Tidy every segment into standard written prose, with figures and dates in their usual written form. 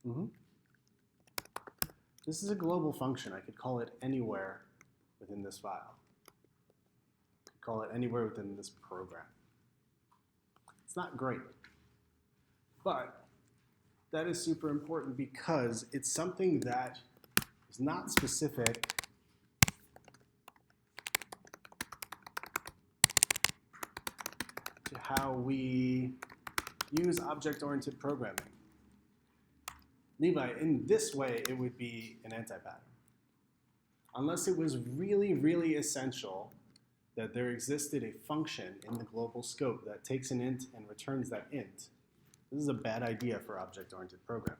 function? This is a global function. I could call it anywhere within this file. I could call it anywhere within this program. It's not great, but that is super important because it's something that is not specific to how we use object-oriented programming. Levi, in this way, it would be an anti-pattern. Unless it was really, really essential that there existed a function in the global scope that takes an int and returns that int. This is a bad idea for object-oriented programming.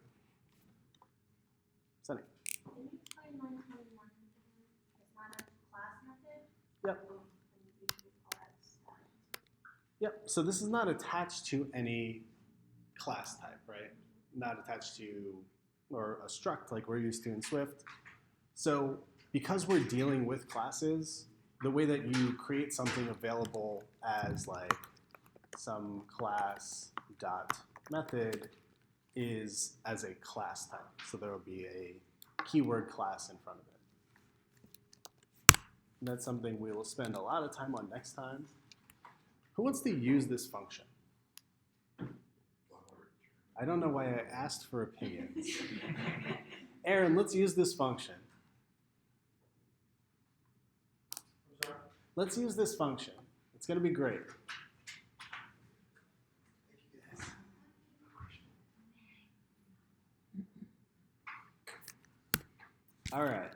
Sunny. Can you explain line 21? It's not a class method? Yep. Yep, so this is not attached to any class type, right? Not attached to, or a struct like we're used to in Swift. So because we're dealing with classes, the way that you create something available as like some class dot method is as a class type. So there will be a keyword class in front of it. And that's something we will spend a lot of time on next time. Who wants to use this function? I don't know why I asked for opinions. Aaron, let's use this function. Let's use this function. It's going to be great. All right.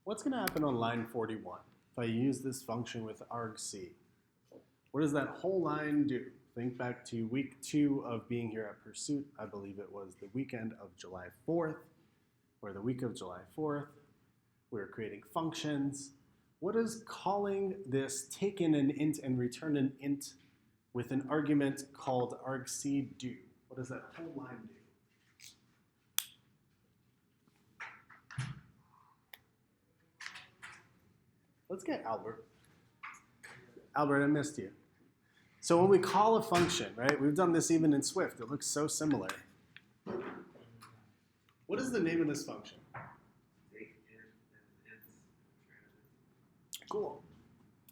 What's going to happen on line 41 if I use this function with argc? What does that whole line do? Think back to week 2 of being here at Pursuit. I believe it was the weekend of July 4th, or the week of July 4th. We were creating functions. What does calling this take in an int and return an int with an argument called argc do? What does that whole line do? Let's get Albert. Albert, I missed you. So when we call a function, right, we've done this even in Swift. It looks so similar. What is the name of this function? Cool.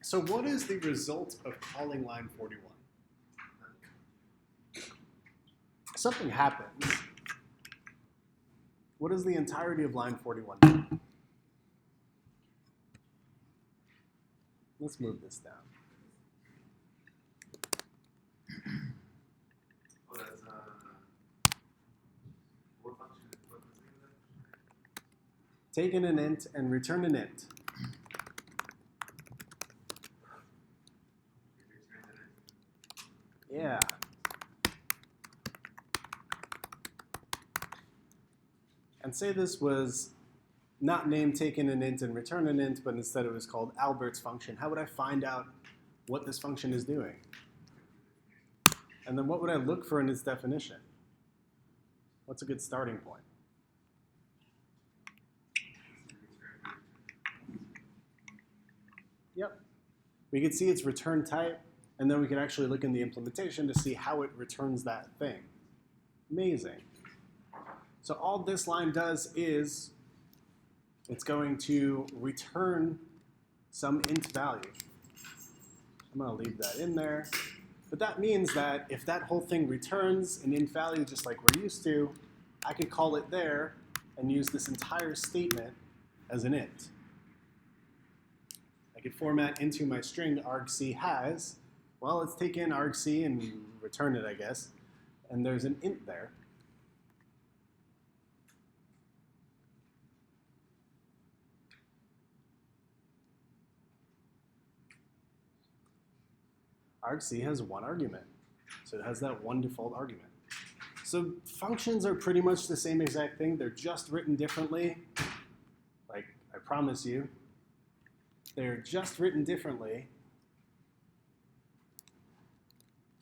So what is the result of calling line 41? Something happens. What is the entirety of line 41 do? Let's move this down. Oh, that's what function? What was the name of that? Take in an int and return an int. Yeah. And say this was not named take in an int and return an int, but instead it was called Albert's function. How would I find out what this function is doing? And then what would I look for in its definition? What's a good starting point? Yep. We could see its return type, and then we could actually look in the implementation to see how it returns that thing. Amazing. So all this line does is it's going to return some int value. I'm going to leave that in there. But that means that if that whole thing returns an int value just like we're used to, I could call it there and use this entire statement as an int. I could format into my string argc has. Well, let's take in argc and return it, I guess. And there's an int there. argc has one argument. So it has that one default argument. So functions are pretty much the same exact thing. They're just written differently. Like, I promise you. They're just written differently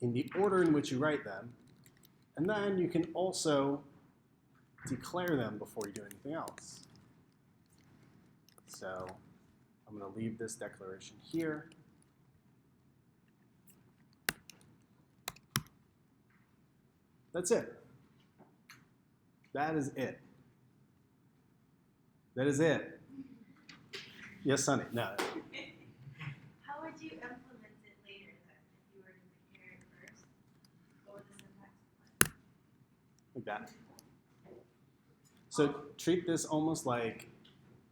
in the order in which you write them. And then you can also declare them before you do anything else. So I'm going to leave this declaration here. That's it. That is it. That is it. Yes, Sonny. No. How would you implement it later then, if you were to declare it first? What would the syntax look like? Like that. So treat this almost like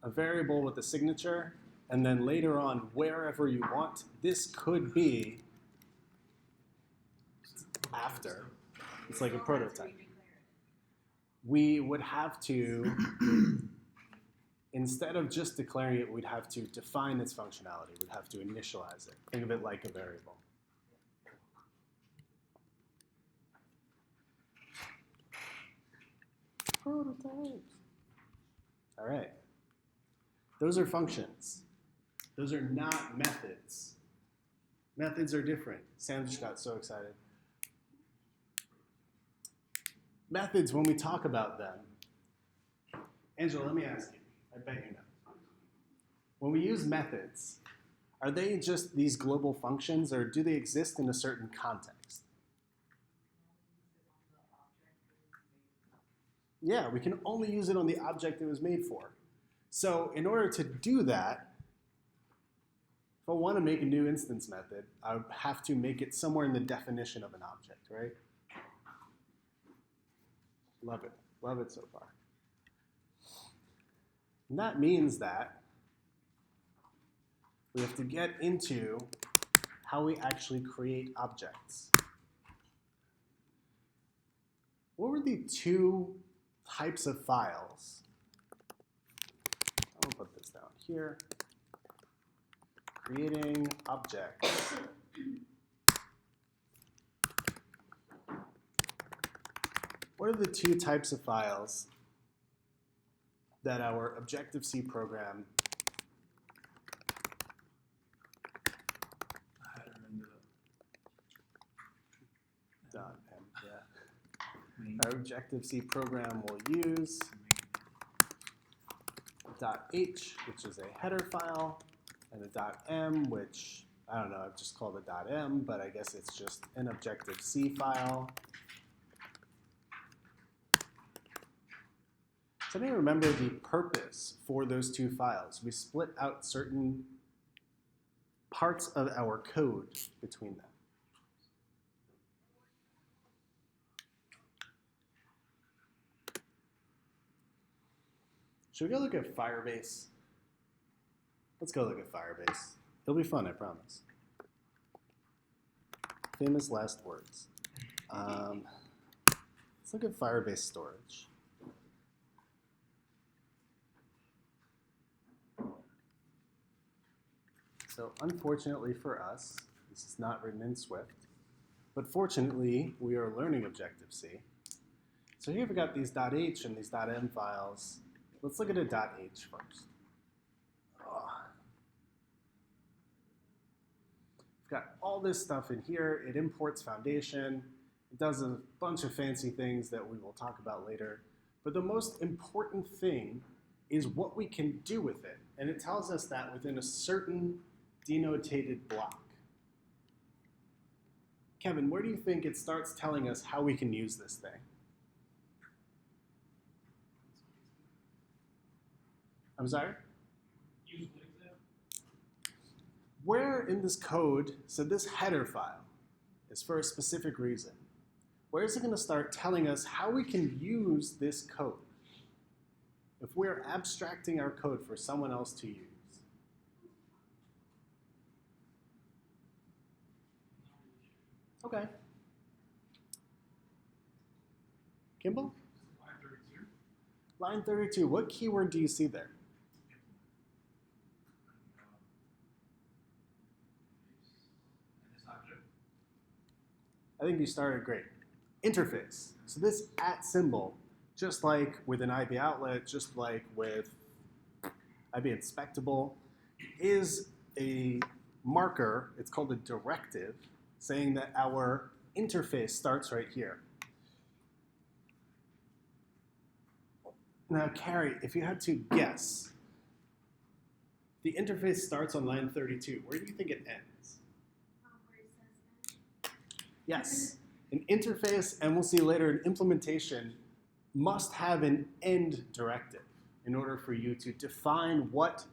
a variable with a signature, and then later on, wherever you want, this could be after. It's like a prototype. We would have to, instead of just declaring it, we'd have to define its functionality. We'd have to initialize it. Think of it like a variable. Prototypes. All right. Those are functions. Those are not methods. Methods are different. Sam just got so excited. Methods, when we talk about them, Angela, let me ask you. I bet you know. When we use methods, are they just these global functions, or do they exist in a certain context? Yeah, we can only use it on the object it was made for. So in order to do that, if I want to make a new instance method, I would have to make it somewhere in the definition of an object, right? Love it. Love it so far. And that means that we have to get into how we actually create objects. What were the two types of files? I'm going to put this down here. Creating objects. What are the two types of files that our Objective-C program our Objective-C program will use .h, which is a header file, and a .m, which, I don't know, I've just called it .m, but I guess it's just an Objective-C file. So I remember the purpose for those two files. We split out certain parts of our code between them. Should we go look at Firebase? Let's go look at Firebase. It'll be fun, I promise. Famous last words. Let's look at Firebase storage. So unfortunately for us, this is not written in Swift, but fortunately we are learning Objective-C. So here we've got these .h and these .m files. Let's look at a .h first. We've got all this stuff in here. It imports Foundation. It does a bunch of fancy things that we will talk about later. But the most important thing is what we can do with it. And it tells us that within a certain denotated block. Kevin, where do you think it starts telling us how we can use this thing? I'm sorry? Use what example? Where in this code, so this header file is for a specific reason. Where is it going to start telling us how we can use this code if we're abstracting our code for someone else to use? Okay. Kimball? Line 32. Line 32, what keyword do you see there? And this object. I think you started great. Interface. So this @ symbol, just like with an IB outlet, just like with IB inspectable, is a marker. It's called a directive, saying that our interface starts right here. Now, Carrie, if you had to guess, The interface starts on line 32. Where do you think it ends? Where it says Yes, an interface, and we'll see later, an implementation must have an end directive in order for you to define what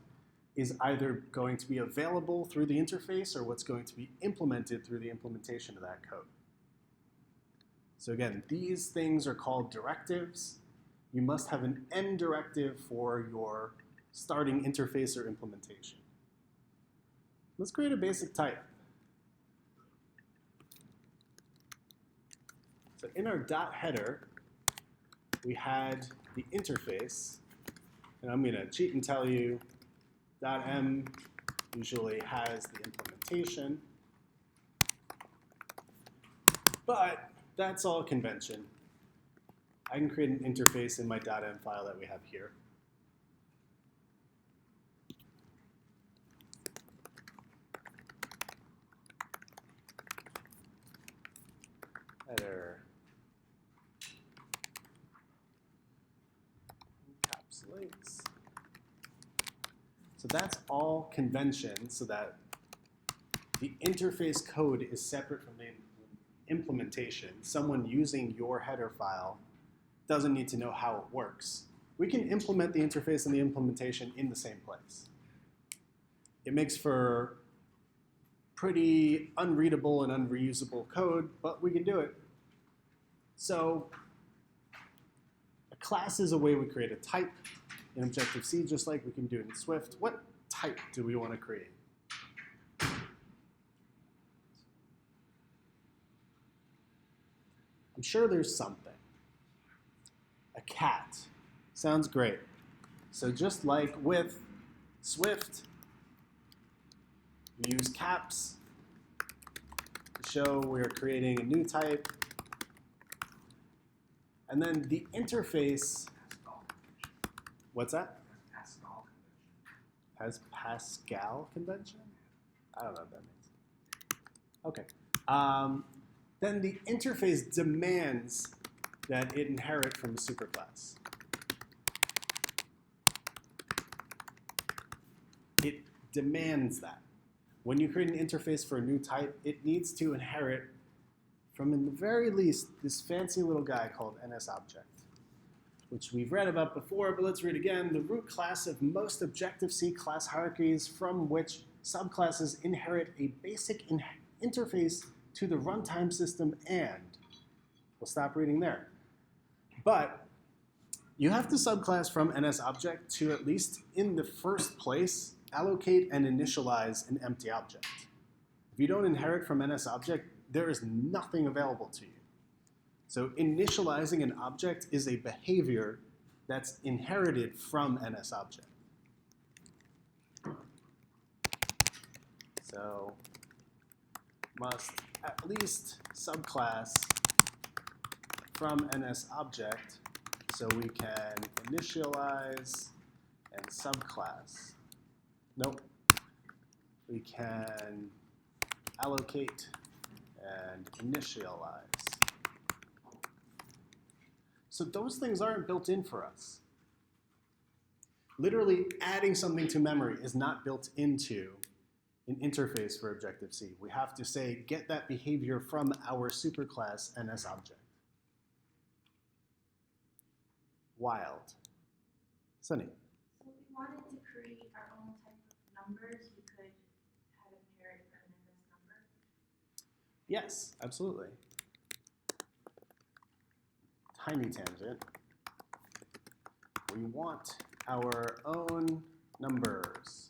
is either going to be available through the interface or what's going to be implemented through the implementation of that code. So again, these things are called directives. You must have an end directive for your starting interface or implementation. Let's create a basic type. So in our dot header, we had the interface, and I'm going to cheat and tell you .m usually has the implementation, but that's all convention. I can create an interface in my .m file that we have here. Header. Encapsulates. So that's all convention, so that the interface code is separate from the implementation. Someone using your header file doesn't need to know how it works. We can implement the interface and the implementation in the same place. It makes for pretty unreadable and unreusable code, but we can do it. So a class is a way we create a type in Objective-C, just like we can do it in Swift. What type do we want to create? I'm sure there's something. A cat. Sounds great. So just like with Swift, we use caps to show we're creating a new type. And then the interface, what's that? Has Pascal convention? I don't know what that means. Okay. Then the interface demands that it inherit from a superclass. It demands that. When you create an interface for a new type, it needs to inherit from, in the very least, this fancy little guy called NSObject, which we've read about before, but let's read again. The root class of most Objective-C class hierarchies from which subclasses inherit a basic interface to the runtime system, and we'll stop reading there. But you have to subclass from NSObject to, at least in the first place, allocate and initialize an empty object. If you don't inherit from NSObject, there is nothing available to you. So initializing an object is a behavior that's inherited from NSObject. So must at least subclass from NSObject so we can initialize and subclass. Nope. We can allocate and initialize. So those things aren't built in for us. Literally adding something to memory is not built into an interface for Objective-C. We have to say, get that behavior from our superclass NSObject. Wild. Sunny. So if we wanted to create our own type of numbers, we could have it inherit from this number. Yes, absolutely. Tiny tangent. We want our own numbers.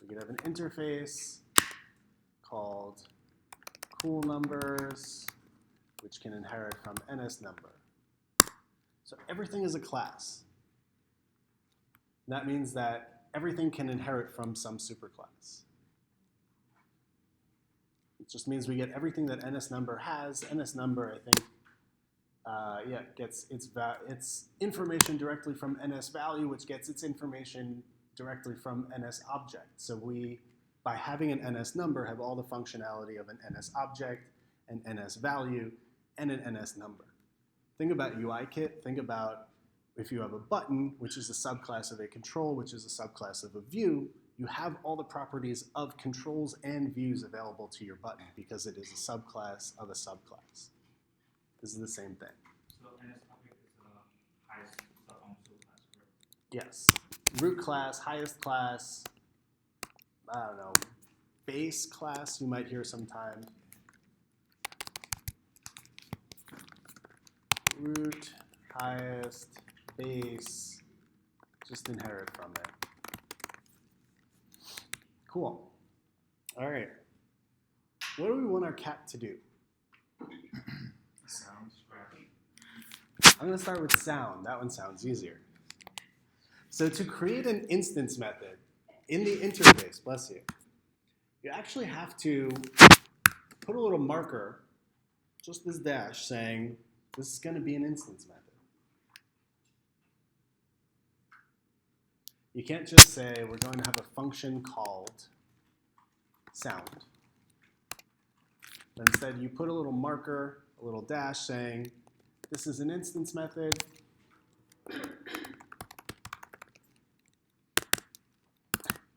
We could have an interface called cool numbers, which can inherit from NSNumber. So everything is a class. That means that everything can inherit from some superclass. It just means we get everything that NSNumber has. NSNumber, I think, gets its information directly from NSValue, which gets its information directly from NSObject. So we, by having an NSNumber, have all the functionality of an NSObject, an NSValue, and an NSNumber. Think about UIKit. Think about if you have a button, which is a subclass of a control, which is a subclass of a view, you have all the properties of controls and views available to your button because it is a subclass of a subclass. This is the same thing. So NS object is the highest subform subclass, correct? Yes. Root class, highest class, I don't know, base class you might hear sometime. Root, highest, base, just inherit from it. Cool. All right. What do we want our cat to do? Sound, scratch. I'm going to start with sound. That one sounds easier. So to create an instance method in the interface, bless you, you actually have to put a little marker, just this dash, saying this is going to be an instance method. You can't just say we're going to have a function called sound. But instead, you put a little marker, a little dash saying this is an instance method.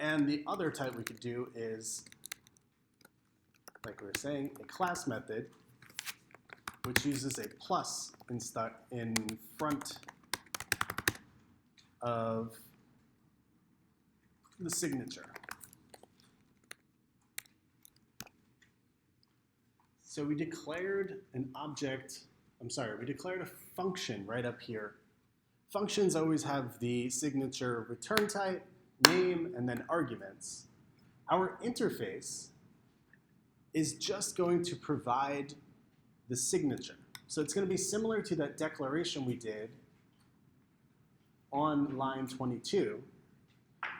And the other type we could do is, like we were saying, a class method, which uses a plus in front of the signature. So we declared an object, we declared a function right up here. Functions always have the signature return type, name, and then arguments. Our interface is just going to provide the signature. So it's going to be similar to that declaration we did on line 22.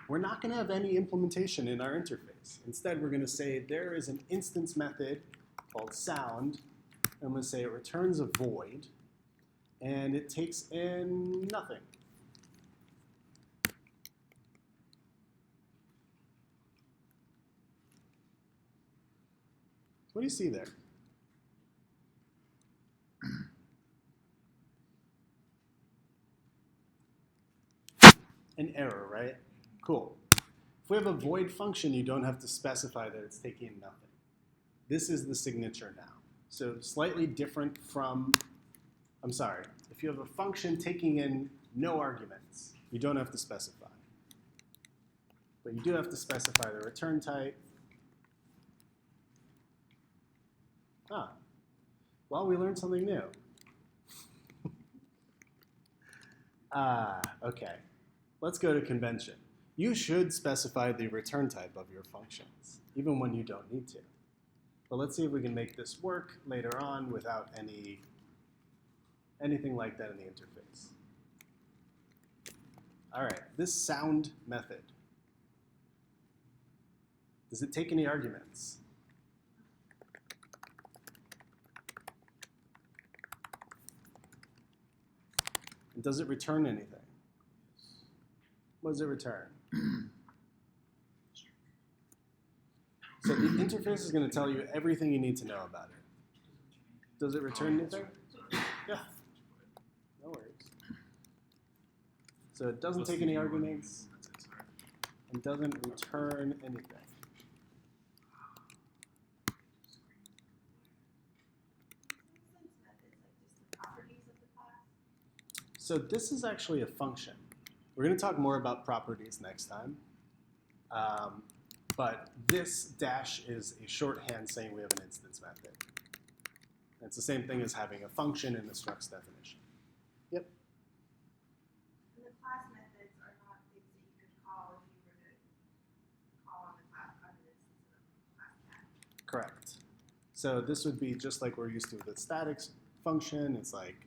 We're not going to have any implementation in our interface. Instead, we're going to say there is an instance method called sound. I'm going to say it returns a void, and it takes in nothing. What do you see there? An error, right? Cool. If we have a void function, you don't have to specify that it's taking in nothing. This is the signature now. So slightly different from, if you have a function taking in no arguments, you don't have to specify. But you do have to specify the return type. Well, we learned something new. Okay. Let's go to convention. You should specify the return type of your functions, even when you don't need to. But let's see if we can make this work later on without anything like that in the interface. All right, this sound method. Does it take any arguments? And does it return anything? What does it return? So the interface is going to tell you everything you need to know about it. Does it return anything? Yeah. No worries. So it doesn't take any arguments and doesn't return anything. So this is actually a function. We're going to talk more about properties next time. But this dash is a shorthand saying we have an instance method. And it's the same thing as having a function in the struct's definition. Yep. And the class methods are not things that you could call if you were to call on the class on an instance of the class cat. Correct. So this would be just like we're used to with a static function. It's like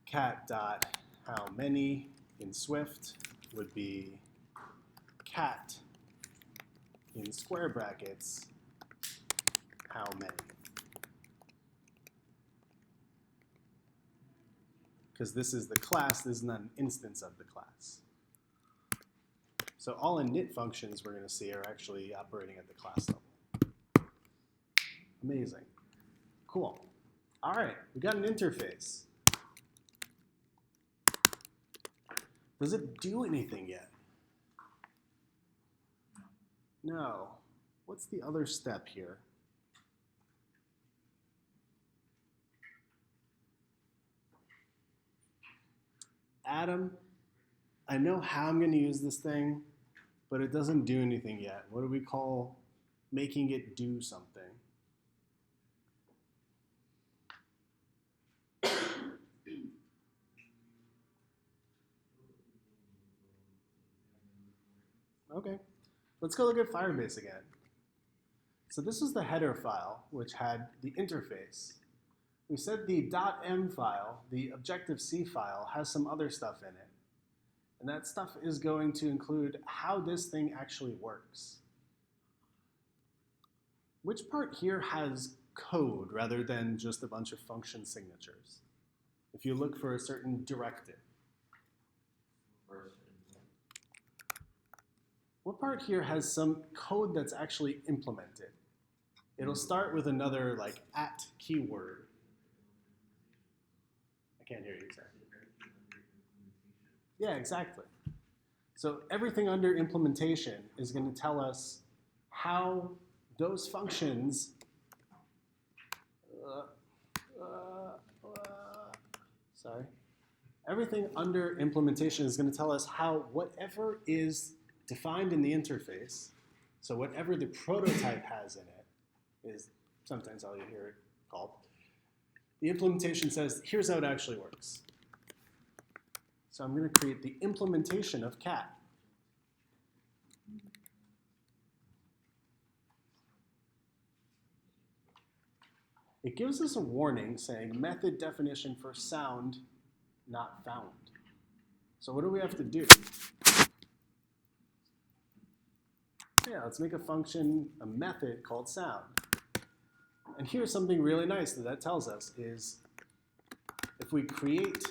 cat dot how many in Swift would be cat in square brackets how many. Because this is the class, this is not an instance of the class. So all init functions we're going to see are actually operating at the class level. Amazing. Cool. All right, we got an interface. Does it do anything yet? No. What's the other step here? Adam, I know how I'm going to use this thing, but it doesn't do anything yet. What do we call making it do something? Okay, let's go look at Firebase again. So this is the header file, which had the interface. We said the .m file, the objective-c file, has some other stuff in it. And that stuff is going to include how this thing actually works. Which part here has code rather than just a bunch of function signatures? If you look for a certain directive. What part here has some code that's actually implemented? It'll start with another like @ keyword. I can't hear you exactly. Yeah, exactly. So everything under implementation is going to tell us how those functions sorry. Everything under implementation is going to tell us how whatever is defined in the interface, so whatever the prototype has in it, is sometimes how you hear it called. The implementation says, here's how it actually works. So I'm going to create the implementation of cat. It gives us a warning saying method definition for sound not found. So what do we have to do? Yeah, let's make a function, a method called sound. And here's something really nice that tells us is if we create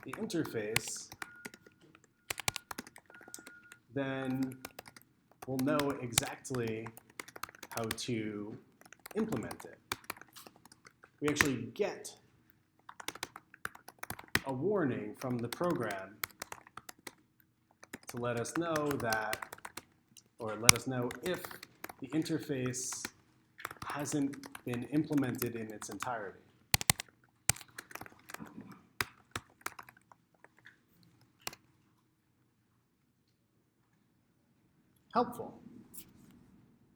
the interface, then we'll know exactly how to implement it. We actually get a warning from the program to let us know that, or let us know if the interface hasn't been implemented in its entirety. Helpful.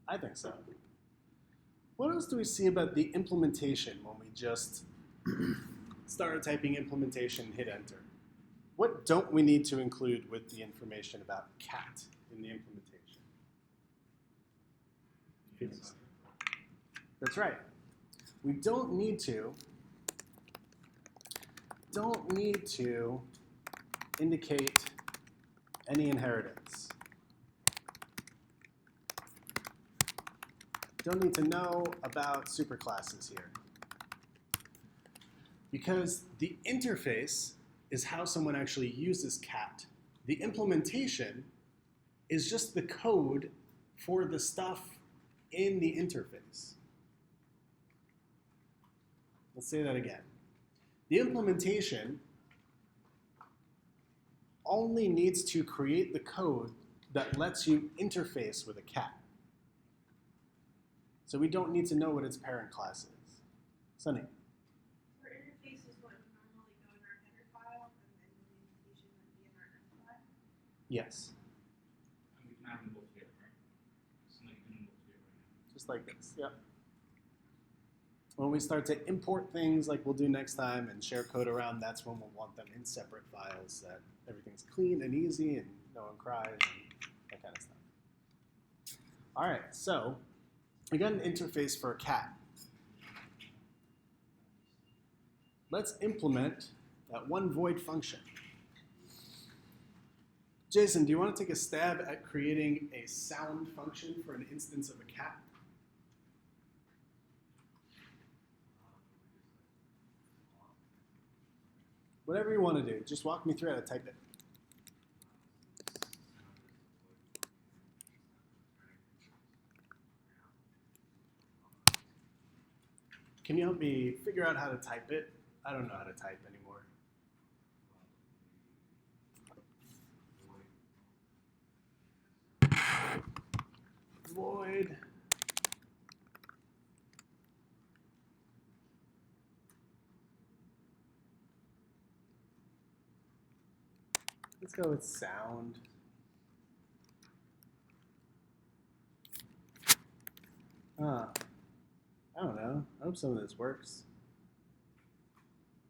I think so. What else do we see about the implementation when we just start typing implementation, hit enter? What don't we need to include with the information about cat in the implementation? Yes. That's right. We don't need to indicate any inheritance. Don't need to know about superclasses here. Because the interface is how someone actually uses cat. The implementation is just the code for the stuff in the interface. Let's say that again. The implementation only needs to create the code that lets you interface with a cat. So we don't need to know what its parent class is. Sunny. Our interface is what would normally go in our header file, and then the implementation would be in our end file. Yes. And we can add them both together, right? So now you can both together right now. Just like this, yep. When we start to import things like we'll do next time and share code around, that's when we'll want them in separate files, that everything's clean and easy and no one cries and that kind of stuff. All right, so we got an interface for a cat. Let's implement that one void function. Jason, do you want to take a stab at creating a sound function for an instance of a cat? Whatever you want to do, just walk me through how to type it. Can you help me figure out how to type it? I don't know how to type anymore. void. Let's go with sound. I don't know. I hope some of this works.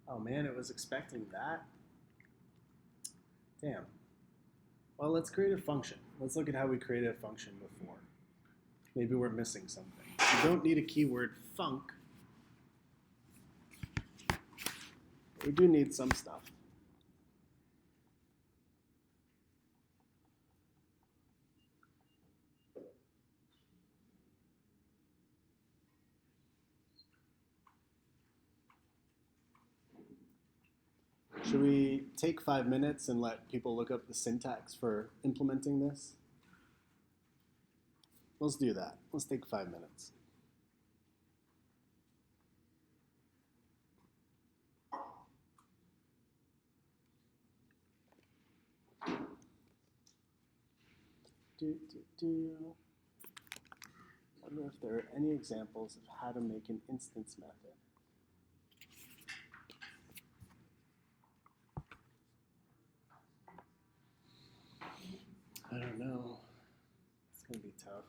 Oh man, it was expecting that. Damn. Well, let's create a function. Let's look at how we created a function before. Maybe we're missing something. You don't need a keyword func. But we do need some stuff. Should we take 5 minutes and let people look up the syntax for implementing this? Let's do that. Let's take 5 minutes. I wonder if there are any examples of how to make an instance method. I don't know. It's going to be tough.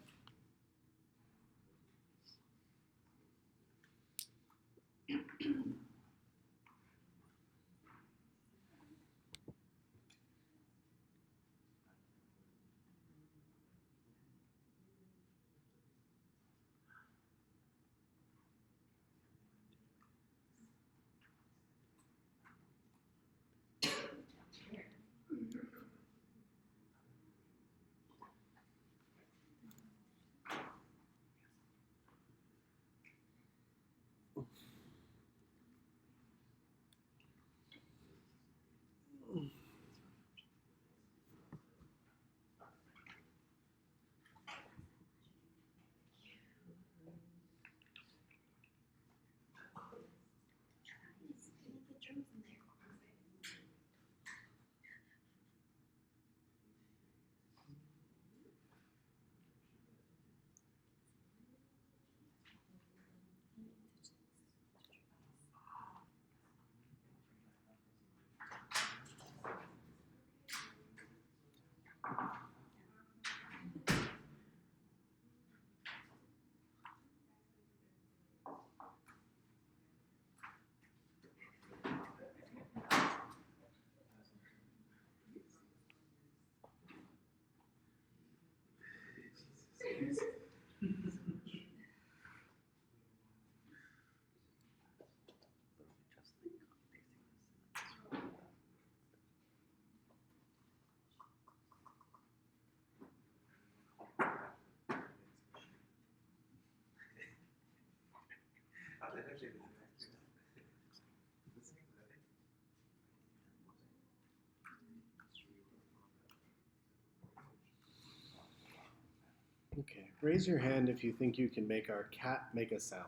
Okay, raise your hand if you think you can make our cat make a sound.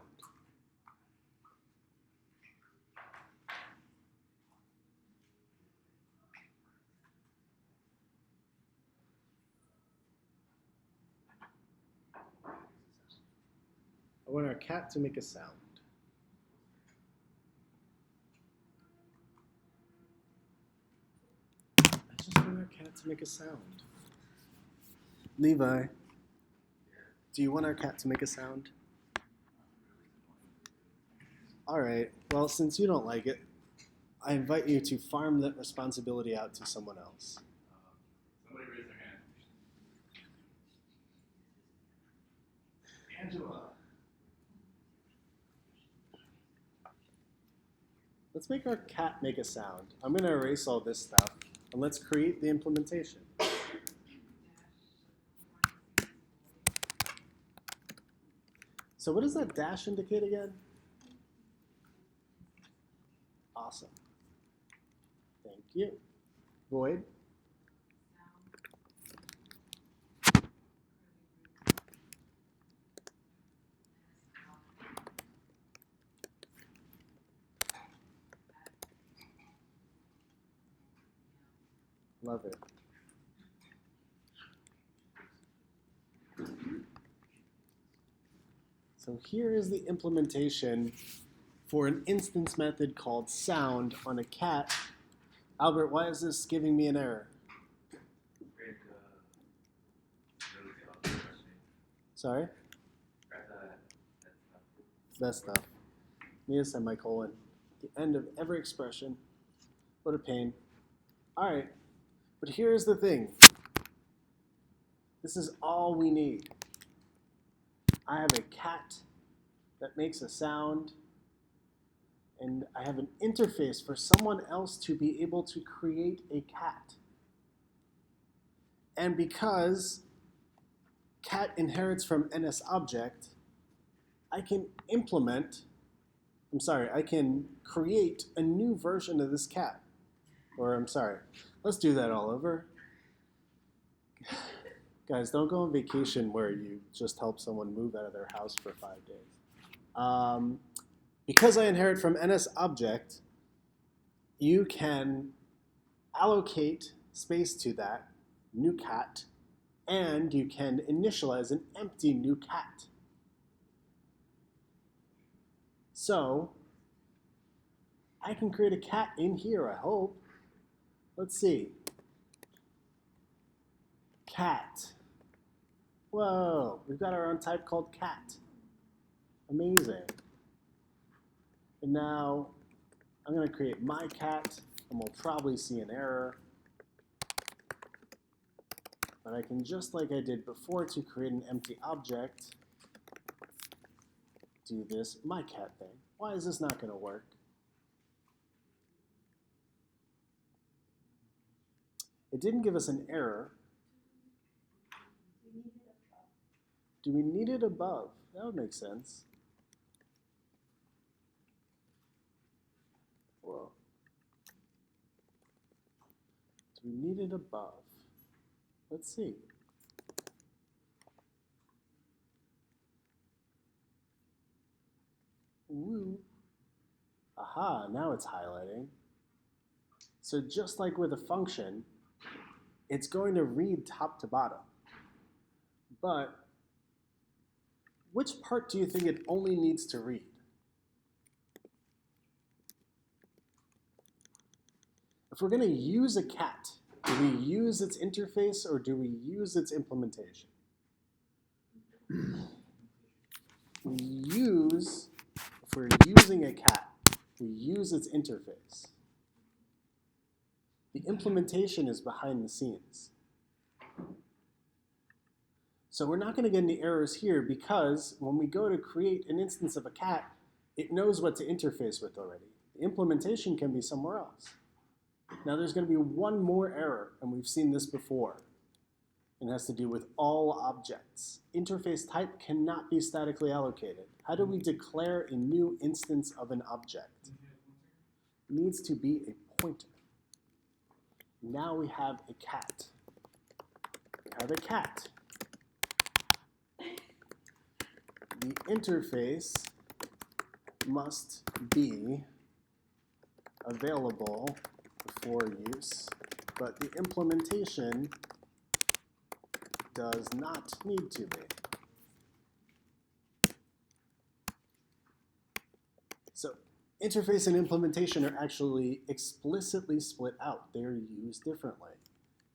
I want our cat to make a sound. I just want our cat to make a sound. Levi, do you want our cat to make a sound? All right, well, since you don't like it, I invite you to farm that responsibility out to someone else. Somebody raise their hand. Angela. Let's make our cat make a sound. I'm going to erase all this stuff, and let's create the implementation. So what does that dash indicate again? Awesome. Thank you. Void. Love it. So here is the implementation for an instance method called sound on a cat. Albert, why is this giving me an error? Sorry? That stuff. Need a semicolon. The end of every expression. What a pain. All right, but here's the thing. This is all we need. I have a cat that makes a sound, and I have an interface for someone else to be able to create a cat. And because cat inherits from NSObject, I can create a new version of this cat. Let's do that all over. Guys, don't go on vacation where you just help someone move out of their house for 5 days. Because I inherit from NSObject, you can allocate space to that new cat, and you can initialize an empty new cat. So I can create a cat in here, I hope. Let's see. Cat. Whoa, we've got our own type called cat. Amazing. And now I'm going to create my cat, and we'll probably see an error. But I can, just like I did before to create an empty object, do this my cat thing. Why is this not going to work? It didn't give us an error. Do we need it above? That would make sense. Whoa. Do we need it above? Let's see. Woo. Aha, now it's highlighting. So just like with a function, it's going to read top to bottom. But which part do you think it only needs to read? If we're going to use a cat, do we use its interface or do we use its implementation? If we're using a cat, we use its interface. The implementation is behind the scenes. So we're not going to get any errors here because when we go to create an instance of a cat, it knows what to interface with already. The implementation can be somewhere else. Now there's going to be one more error, and we've seen this before. It has to do with all objects. Interface type cannot be statically allocated. How do we declare a new instance of an object? It needs to be a pointer. Now we have a cat. We have a cat. The interface must be available for use, but the implementation does not need to be. So interface and implementation are actually explicitly split out. They are used differently.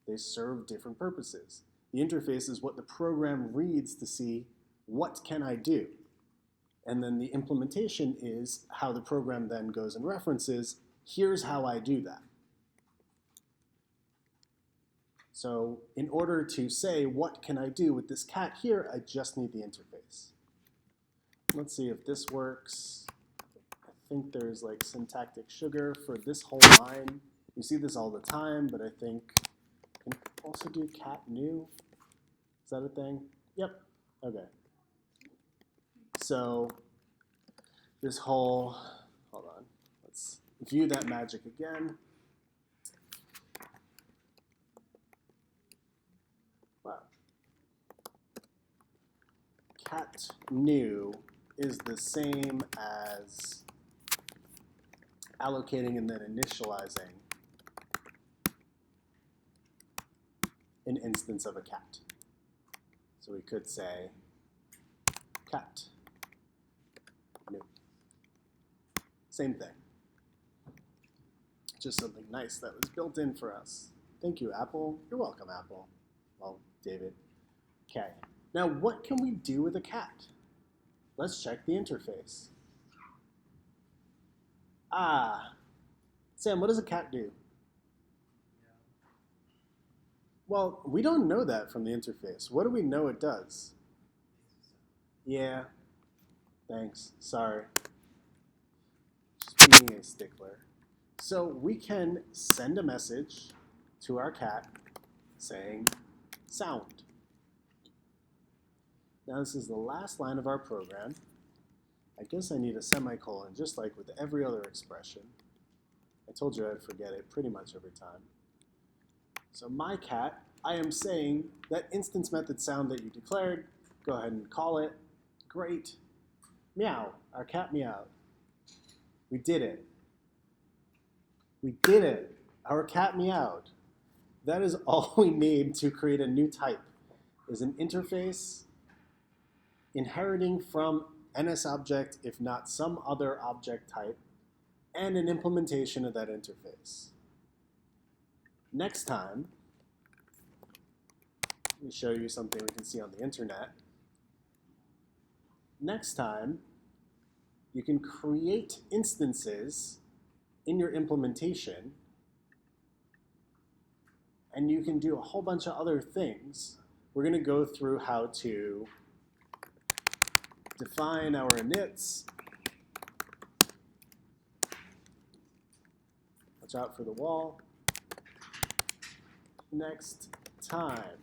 They serve different purposes. The interface is what the program reads to see what can I do. And then the implementation is how the program then goes and references, here's how I do that. So in order to say what can I do with this cat here, I just need the interface. Let's see if this works. I think there's like syntactic sugar for this whole line. You see this all the time, but I think you can also do cat new. Is that a thing? Yep. Okay. So this whole, hold on, let's view that magic again. Wow. Cat new is the same as allocating and then initializing an instance of a cat. So we could say cat Same thing. Just something nice that was built in for us. Thank you, Apple. You're welcome, Apple. Well, David. Okay. Now, what can we do with a cat? Let's check the interface. Sam, what does a cat do? Well, we don't know that from the interface. What do we know it does? Yeah. Thanks. Sorry. Just being a stickler. So we can send a message to our cat saying sound. Now this is the last line of our program. I guess I need a semicolon, just like with every other expression. I told you I'd forget it pretty much every time. So my cat, I am saying that instance method sound that you declared, go ahead and call it. Great. Meow, our cat meowed. We did it. We did it. Our cat meowed. That is all we need to create a new type, is an interface inheriting from NSObject, if not some other object type, and an implementation of that interface. Next time, let me show you something we can see on the internet. Next time, you can create instances in your implementation, and you can do a whole bunch of other things. We're going to go through how to define our inits. Watch out for the wall. Next time,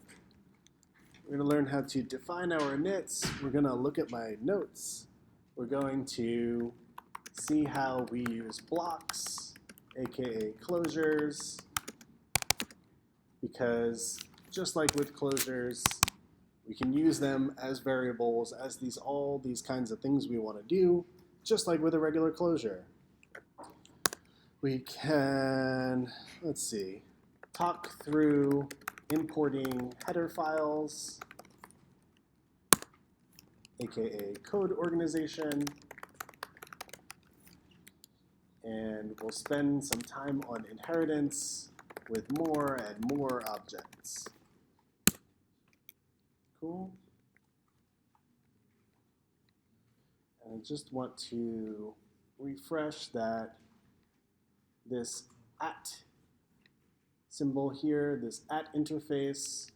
we're going to learn how to define our inits. We're going to look at my notes. We're going to see how we use blocks, aka closures, because just like with closures, we can use them as variables, as all these kinds of things we want to do, just like with a regular closure. We can, let's see, talk through importing header files, aka code organization, and we'll spend some time on inheritance with more and more objects. Cool. And I just want to refresh that this @ symbol here, this @ interface,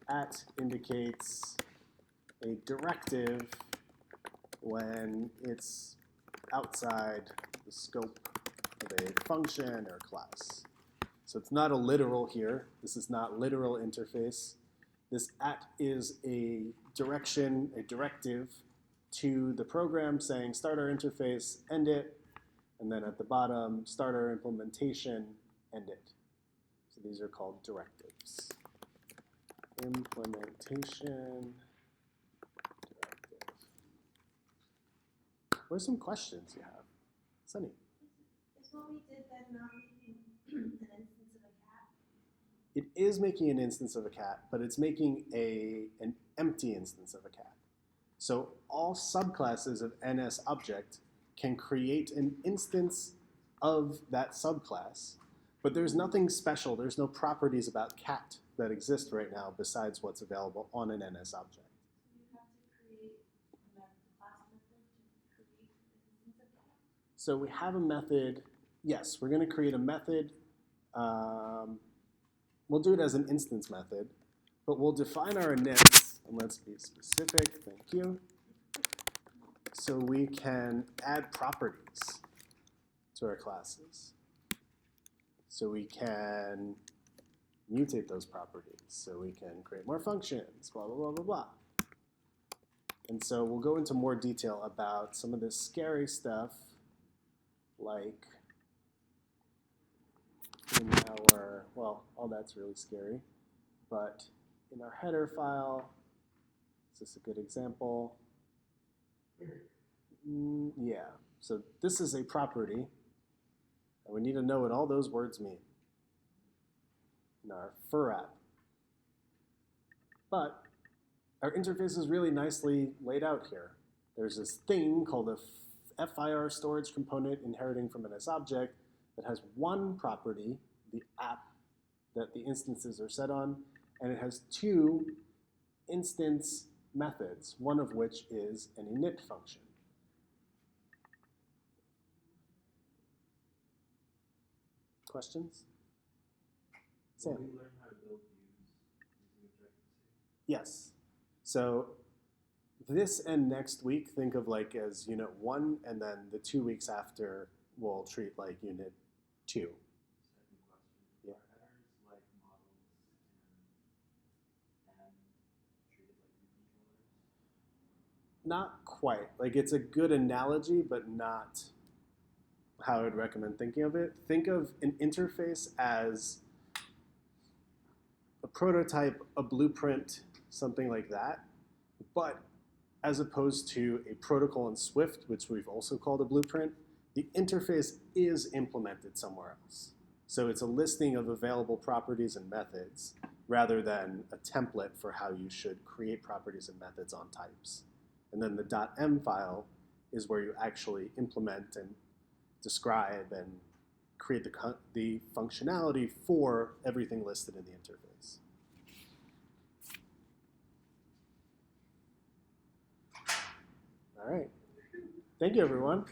@ indicates a directive when it's outside the scope of a function or class. So it's not a literal here. This is not literal interface. This @ is a direction, a directive to the program saying start our interface, end it, and then at the bottom, start our implementation, end it. So these are called directives. Implementation directive. What are some questions you have? Sunny. Is what we did then not making an instance of a cat? It is making an instance of a cat, but it's making an empty instance of a cat. So all subclasses of NSObject can create an instance of that subclass, but there's nothing special. There's no properties about cat that exist right now besides what's available on an NSObject. So we have a method. Yes, we're going to create a method. We'll do it as an instance method, but we'll define our inits, and let's be specific, thank you. So we can add properties to our classes. So we can mutate those properties. So we can create more functions, blah, blah, blah, blah, blah. And so we'll go into more detail about some of this scary stuff, like in our, well, all that's really scary, but in our header file, is this a good example? Yeah, so this is a property, and we need to know what all those words mean in our fur app. But our interface is really nicely laid out here. There's this thing called a FIR storage component inheriting from an S-object that has one property, the app that the instances are set on, and it has two instance methods, one of which is an init function. Questions? Sam? Will we learn how to build views using Objective-C? Yes. So this and next week, think of like as unit 1, and then the 2 weeks after we'll treat like unit 2. Second question. Yeah. Are headers like models and treated like view controllers? Not quite. Like it's a good analogy, but not how I would recommend thinking of it. Think of an interface as a prototype, a blueprint, something like that, but as opposed to a protocol in Swift, which we've also called a blueprint, the interface is implemented somewhere else. So it's a listing of available properties and methods rather than a template for how you should create properties and methods on types. And then the .m file is where you actually implement and describe and create the functionality for everything listed in the interface. All right. Thank you, everyone.